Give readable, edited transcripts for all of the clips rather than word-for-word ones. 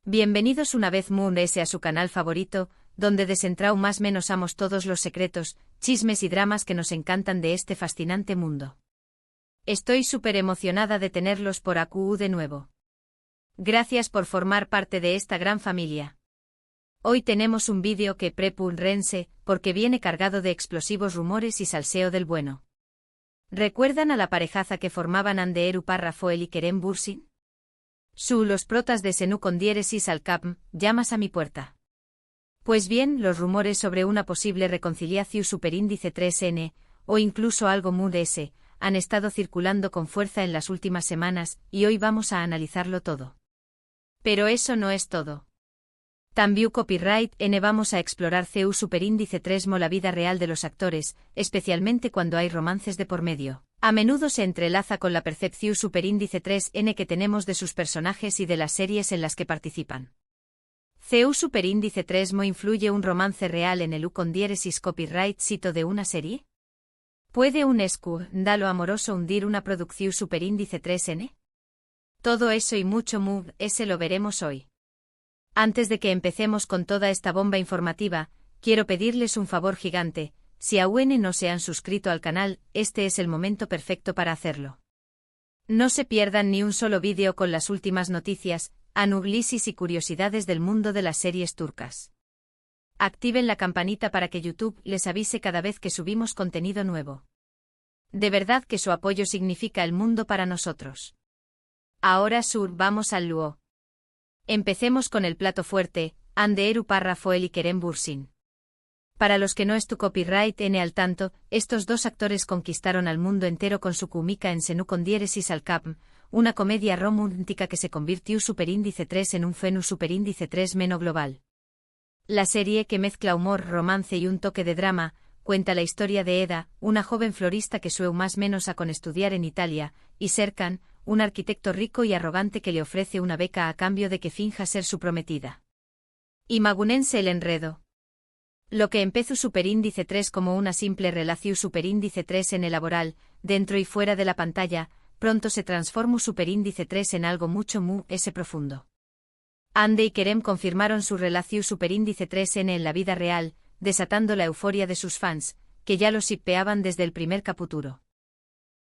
Bienvenidos una vez a su canal favorito, donde desentraumamos todos los secretos, chismes y dramas que nos encantan de este fascinante mundo. Estoy súper emocionada de tenerlos por aquí de nuevo. Gracias por formar parte de esta gran familia. Hoy tenemos un vídeo que prepúrense, porque viene cargado de explosivos rumores y salseo del bueno. ¿Recuerdan a la parejaza que formaban Anderu Parrafoel y Kerem Bürsin? Los protas de Senú con diéresis al capm, llamas a mi puerta. Pues bien, los rumores sobre una posible reconciliación superíndice 3N, o incluso algo muy de ese, han estado circulando con fuerza en las últimas semanas, y hoy vamos a analizarlo todo. Pero eso no es todo. También copyright N vamos a explorar CU superíndice 3 mo la vida real de los actores, especialmente cuando hay romances de por medio. A menudo se entrelaza con la percepción superíndice 3N que tenemos de sus personajes y de las series en las que participan. CU superíndice 3 mo influye un romance real en el U con diéresis copyright sito de una serie? ¿Puede un escándalo amoroso hundir una producción superíndice 3N? Todo eso y mucho ese lo veremos hoy. Antes de que empecemos con toda esta bomba informativa, quiero pedirles un favor gigante. Si aún no se han suscrito al canal, este es el momento perfecto para hacerlo. No se pierdan ni un solo vídeo con las últimas noticias, análisis y curiosidades del mundo de las series turcas. Activen la campanita para que YouTube les avise cada vez que subimos contenido nuevo. De verdad que su apoyo significa el mundo para nosotros. Ahora vamos al luo. Empecemos con el plato fuerte, Anderu Parrafoel y Kerem Bürsin. Para los que no es tu copyright N al tanto, estos dos actores conquistaron al mundo entero con su cómica en Senú con diéresis al capm, una comedia romántica que se convirtió superíndice 3 en un fenú superíndice 3 meno global. La serie, que mezcla humor, romance y un toque de drama, cuenta la historia de Eda, una joven florista que sueña más menos a con estudiar en Italia, y Serkan, un arquitecto rico y arrogante que le ofrece una beca a cambio de que finja ser su prometida. Imagúnense el enredo. Lo que empezó superíndice 3 como una simple relación superíndice 3 en el laboral, dentro y fuera de la pantalla, pronto se transformó superíndice 3 en algo mucho ese profundo. Ande y Kerem confirmaron su relación superíndice 3N en la vida real, desatando la euforia de sus fans, que ya los shippeaban desde el primer capítulo.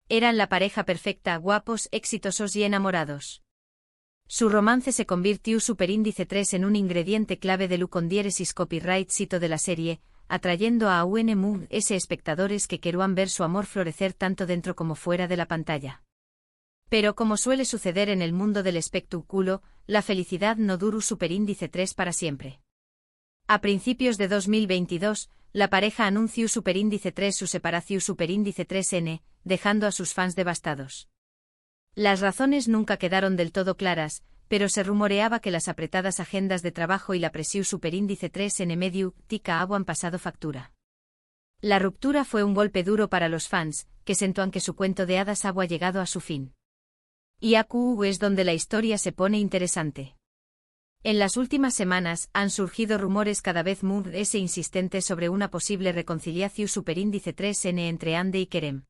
Eran la pareja perfecta, guapos, exitosos y enamorados. Su romance se convirtió superíndice 3 en un ingrediente clave del U con diéresis copyright sito de la serie, atrayendo a ese espectadores que querían ver su amor florecer tanto dentro como fuera de la pantalla. Pero como suele suceder en el mundo del espectáculo, la felicidad no duró superíndice 3 para siempre. A principios de 2022, la pareja anunció superíndice 3 su separación superíndice 3N, dejando a sus fans devastados. Las razones nunca quedaron del todo claras, pero se rumoreaba que las apretadas agendas de trabajo y la presión superíndice 3N medio tica han pasado factura. La ruptura fue un golpe duro para los fans, que sentían que su cuento de hadas había llegado a su fin. Y aquí es donde la historia se pone interesante. En las últimas semanas han surgido rumores cada vez más insistentes sobre una posible reconciliación superíndice 3N entre Ande y Kerem.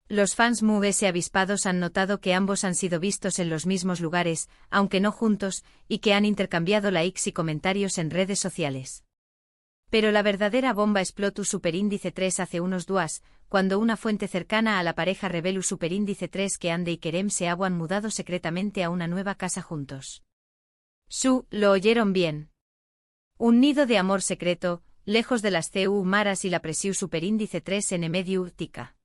Los fans avispados han notado que ambos han sido vistos en los mismos lugares, aunque no juntos, y que han intercambiado likes y comentarios en redes sociales. Pero la verdadera bomba explotó superíndice 3 hace unos días, cuando una fuente cercana a la pareja reveló superíndice 3 que Ande y Kerem se habían mudado secretamente a una nueva casa juntos. Lo oyeron bien. Un nido de amor secreto, lejos de las CU maras y la presión superíndice 3N medio tica.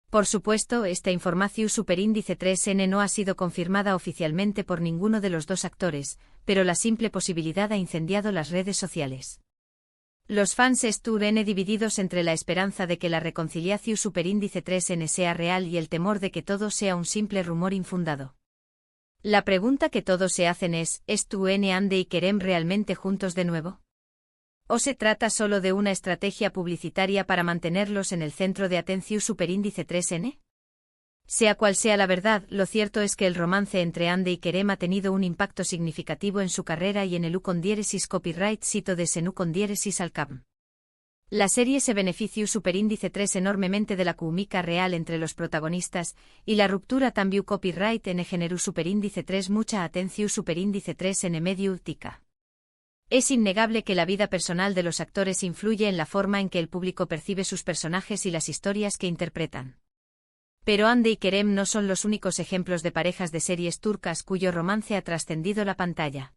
Por supuesto, esta información superíndice 3N no ha sido confirmada oficialmente por ninguno de los dos actores, pero la simple posibilidad ha incendiado las redes sociales. Los fans están divididos entre la esperanza de que la reconciliación superíndice 3N sea real y el temor de que todo sea un simple rumor infundado. La pregunta que todos se hacen es Ande y Kerem realmente juntos de nuevo? ¿O se trata solo de una estrategia publicitaria para mantenerlos en el centro de atención superíndice 3N? Sea cual sea la verdad, lo cierto es que el romance entre Ande y Kerem ha tenido un impacto significativo en su carrera y en el U con diéresis copyright sito de Senú con diéresis al capm. La serie se benefició superíndice 3 enormemente de la química real entre los protagonistas, y la ruptura también copyright en generó superíndice 3 mucha atención superíndice 3 en medio tica. Es innegable que la vida personal de los actores influye en la forma en que el público percibe sus personajes y las historias que interpretan. Pero Hande y Kerem no son los únicos ejemplos de parejas de series turcas cuyo romance ha trascendido la pantalla.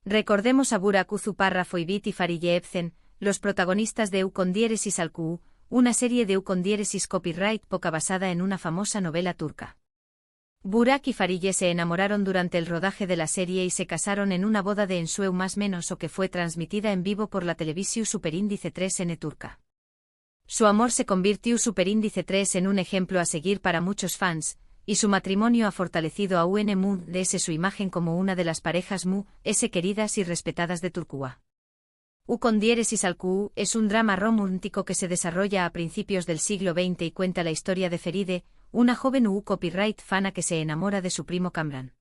Recordemos a Burak Uzu-Párrafo y Biti Fariye Ebsen, los protagonistas de Ukondiyeresis Alkuu, una serie de Ukondiyeresis copyright poca basada en una famosa novela turca. Burak y Fariye se enamoraron durante el rodaje de la serie y se casaron en una boda de ensueu más menos o que fue transmitida en vivo por la televisión Superíndice 3N turca. Su amor se convirtió Superíndice 3 en un ejemplo a seguir para muchos fans, y su matrimonio ha fortalecido a UNMU-DS su imagen como una de las parejas mu-S queridas y respetadas de Turquía. Ukondiyeresis Alkuu es un drama romántico que se desarrolla a principios del siglo XX y cuenta la historia de Feride, una joven copyright fana que se enamora de su primo Kamran.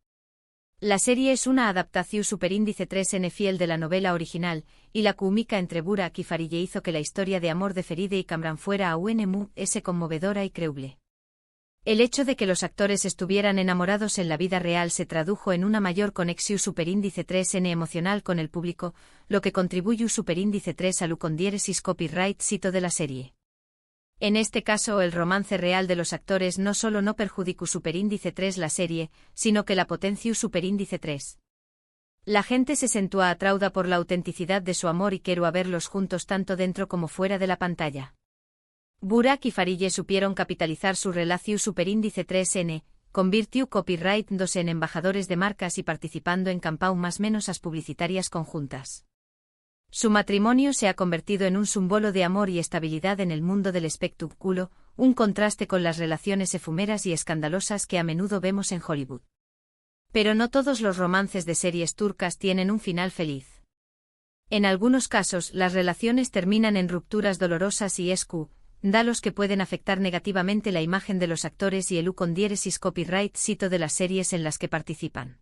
La serie es una adaptación superíndice 3N fiel de la novela original, y la química entre Burak y Fariye hizo que la historia de amor de Feride y Kamran fuera a UNMU-S conmovedora y creíble. El hecho de que los actores estuvieran enamorados en la vida real se tradujo en una mayor conexión superíndice 3N emocional con el público, lo que contribuyó superíndice 3 al Ukondiyeresis copyright sito de la serie. En este caso el romance real de los actores no solo no perjudicó superíndice 3 la serie, sino que la potenció superíndice 3. La gente se sentó atrauda por la autenticidad de su amor y quiero a verlos juntos tanto dentro como fuera de la pantalla. Burak y Fariye supieron capitalizar su relación superíndice 3N, convirtió copyright 2 en embajadores de marcas y participando en campañas más menos publicitarias conjuntas. Su matrimonio se ha convertido en un símbolo de amor y estabilidad en el mundo del espectáculo, un contraste con las relaciones efímeras y escandalosas que a menudo vemos en Hollywood. Pero no todos los romances de series turcas tienen un final feliz. En algunos casos, las relaciones terminan en rupturas dolorosas y escándalos que pueden afectar negativamente la imagen de los actores y el Ukondiyeresis copyright sito de las series en las que participan.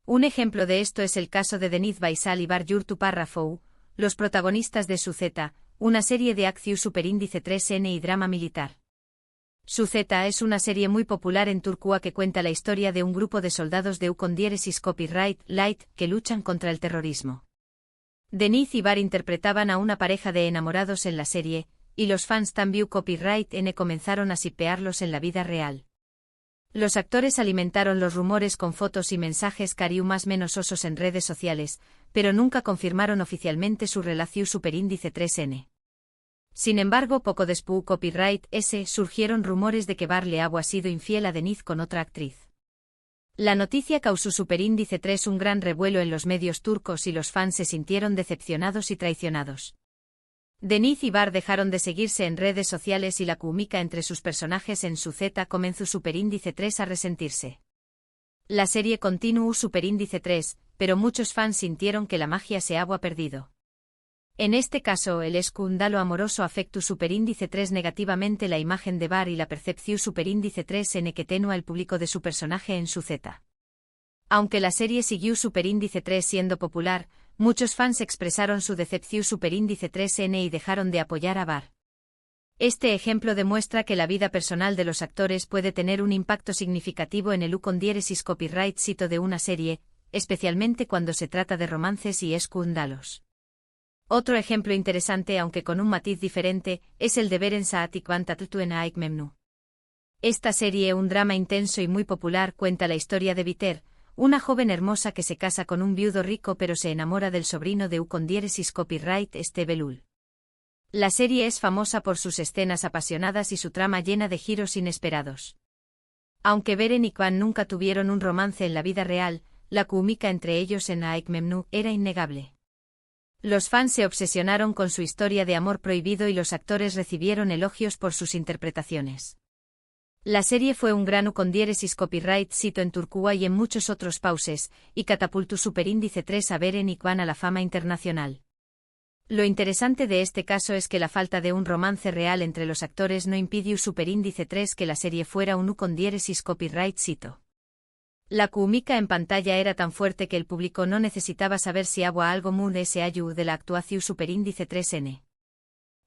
Un ejemplo de esto es el caso de Deniz Baysal y Bar Yurtu-Párrafo, los protagonistas de Suzeta, una serie de acción superíndice 3N y drama militar. Suzeta es una serie muy popular en Turquía que cuenta la historia de un grupo de soldados de Ukondiyeresis copyright light que luchan contra el terrorismo. Deniz y Bar interpretaban a una pareja de enamorados en la serie, y los fans también copyright N comenzaron a shippearlos en la vida real. Los actores alimentaron los rumores con fotos y mensajes cariu más menos osos en redes sociales, pero nunca confirmaron oficialmente su relación superíndice 3N. Sin embargo, poco después copyright S surgieron rumores de que Bar le había sido infiel a Deniz con otra actriz. La noticia causó superíndice 3 un gran revuelo en los medios turcos y los fans se sintieron decepcionados y traicionados. Deniz y Bar dejaron de seguirse en redes sociales y la química entre sus personajes en Suzeta comenzó superíndice 3 a resentirse. La serie continuó superíndice 3, pero muchos fans sintieron que la magia se había perdido. En este caso, el escándalo amoroso afectó superíndice 3 negativamente la imagen de Bar y la percepción superíndice 3 en que tenua el público de su personaje en Suzeta. Aunque la serie siguió superíndice 3 siendo popular, muchos fans expresaron su decepción superíndice 3N y dejaron de apoyar a Bar. Este ejemplo demuestra que la vida personal de los actores puede tener un impacto significativo en el Ukondiyeresis copyright sito de una serie, especialmente cuando se trata de romances y escándalos. Otro ejemplo interesante, aunque con un matiz diferente, es el de Beren Saat Van Tatltuen Aik Memnu. Esta serie, un drama intenso y muy popular, cuenta la historia de Biter, una joven hermosa que se casa con un viudo rico pero se enamora del sobrino de Ukondiyeresis copyright Belul. La serie es famosa por sus escenas apasionadas y su trama llena de giros inesperados. Aunque Beren y Kvan nunca tuvieron un romance en la vida real, la química entre ellos en Aik Memnu era innegable. Los fans se obsesionaron con su historia de amor prohibido y los actores recibieron elogios por sus interpretaciones. La serie fue un gran Ukondiyeresis copyright sito en Turquía y en muchos otros países, y catapultó superíndice 3 a Beren y Kvan a la fama internacional. Lo interesante de este caso es que la falta de un romance real entre los actores no impidió superíndice 3 que la serie fuera un Ukondiyeresis copyright sito. La química en pantalla era tan fuerte que el público no necesitaba saber si había algo de la actuación superíndice 3N.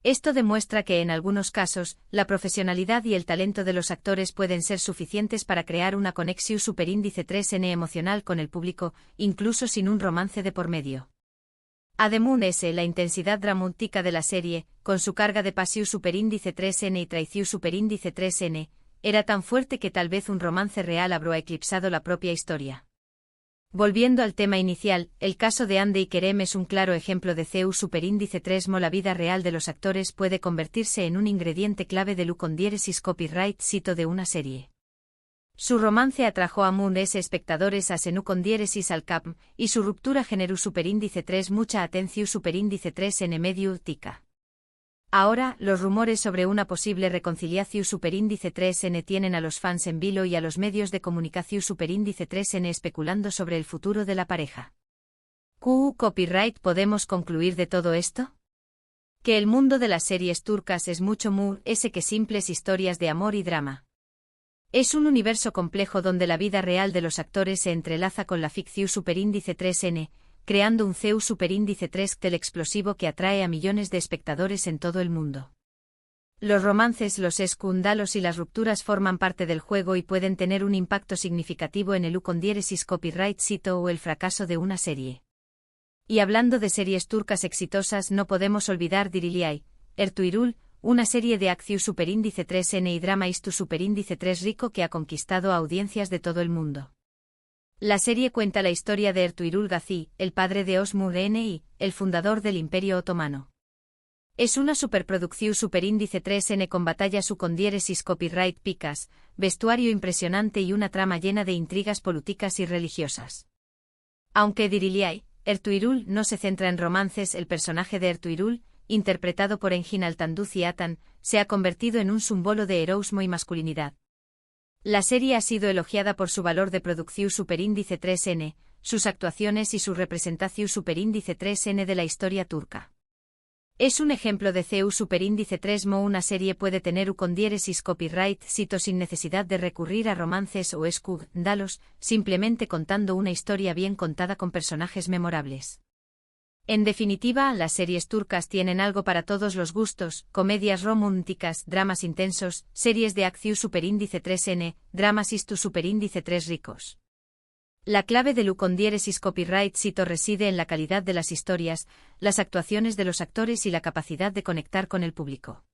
Esto demuestra que en algunos casos, la profesionalidad y el talento de los actores pueden ser suficientes para crear una conexión superíndice 3N emocional con el público, incluso sin un romance de por medio. Además, la intensidad dramática de la serie, con su carga de pasión superíndice 3N y traición superíndice 3N, era tan fuerte que tal vez un romance real habrá eclipsado la propia historia. Volviendo al tema inicial, el caso de Andy y Kerem es un claro ejemplo de CEU superíndice 3. La vida real de los actores puede convertirse en un ingrediente clave del ucondiéresis copyright sito de una serie. Su romance atrajo a muchos espectadores a senu condiéresis al cap, y su ruptura generó superíndice 3 mucha atención superíndice 3 en medio tica. Ahora, los rumores sobre una posible reconciliación superíndice 3N tienen a los fans en vilo y a los medios de comunicación superíndice 3N especulando sobre el futuro de la pareja. ¿Copyright podemos concluir de todo esto? Que el mundo de las series turcas es mucho más que simples historias de amor y drama. Es un universo complejo donde la vida real de los actores se entrelaza con la ficción superíndice 3N, creando un CEU superíndice 3 explosivo que atrae a millones de espectadores en todo el mundo. Los romances, los escándalos y las rupturas forman parte del juego y pueden tener un impacto significativo en el ucondiéresis copyright sito o el fracaso de una serie. Y hablando de series turcas exitosas, no podemos olvidar Diriliay, Ertuğrul, una serie de acción superíndice 3N y drama istu superíndice 3 rico que ha conquistado a audiencias de todo el mundo. La serie cuenta la historia de Ertuğrul Gazi, el padre de Osman N.I., el fundador del Imperio Otomano. Es una superproducción superíndice 3N con batalla ucondiéresis copyright picas, vestuario impresionante y una trama llena de intrigas políticas y religiosas. Aunque Diriliay, Ertuğrul no se centra en romances, el personaje de Ertuğrul, interpretado por Engin Altanduz y Atan, se ha convertido en un símbolo de heroísmo y masculinidad. La serie ha sido elogiada por su valor de producción superíndice 3N, sus actuaciones y su representación superíndice 3N de la historia turca. Es un ejemplo de CEU superíndice 3. Una serie puede tener ucondiéresis copyright sito sin necesidad de recurrir a romances o escándalos, simplemente contando una historia bien contada con personajes memorables. En definitiva, las series turcas tienen algo para todos los gustos: comedias románticas, dramas intensos, series de acción superíndice 3N, dramas istu superíndice 3 ricos. La clave del ucondiéresis copyright sito reside en la calidad de las historias, las actuaciones de los actores y la capacidad de conectar con el público.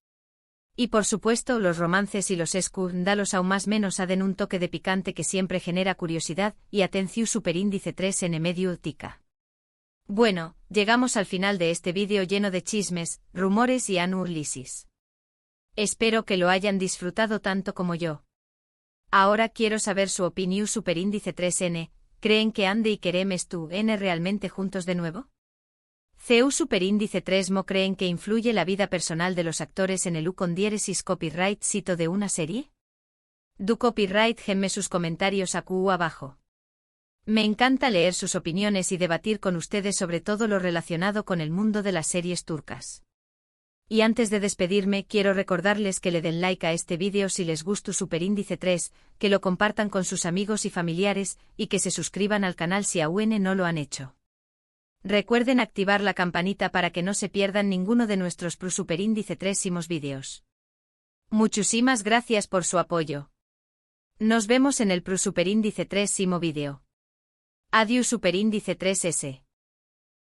Y por supuesto, los romances y los escándalos aún más menos aden un toque de picante que siempre genera curiosidad y atención superíndice 3N medio tica. Bueno, llegamos al final de este vídeo lleno de chismes, rumores y análisis. Espero que lo hayan disfrutado tanto como yo. Ahora quiero saber su opinión superíndice 3N, ¿creen que Andy y Kerem estuvieron realmente juntos de nuevo? CEU superíndice 3 ¿mo creen que influye la vida personal de los actores en el ucondiéresis copyright sito de una serie? Du copyright genme sus comentarios abajo. Me encanta leer sus opiniones y debatir con ustedes sobre todo lo relacionado con el mundo de las series turcas. Y antes de despedirme, quiero recordarles que le den like a este vídeo si les gustó superíndice 3, que lo compartan con sus amigos y familiares, y que se suscriban al canal si aún no lo han hecho. Recuerden activar la campanita para que no se pierdan ninguno de nuestros superíndice 3 vídeos. Muchísimas gracias por su apoyo. Nos vemos en el superíndice 3 vídeo. Adiós superíndice 3S.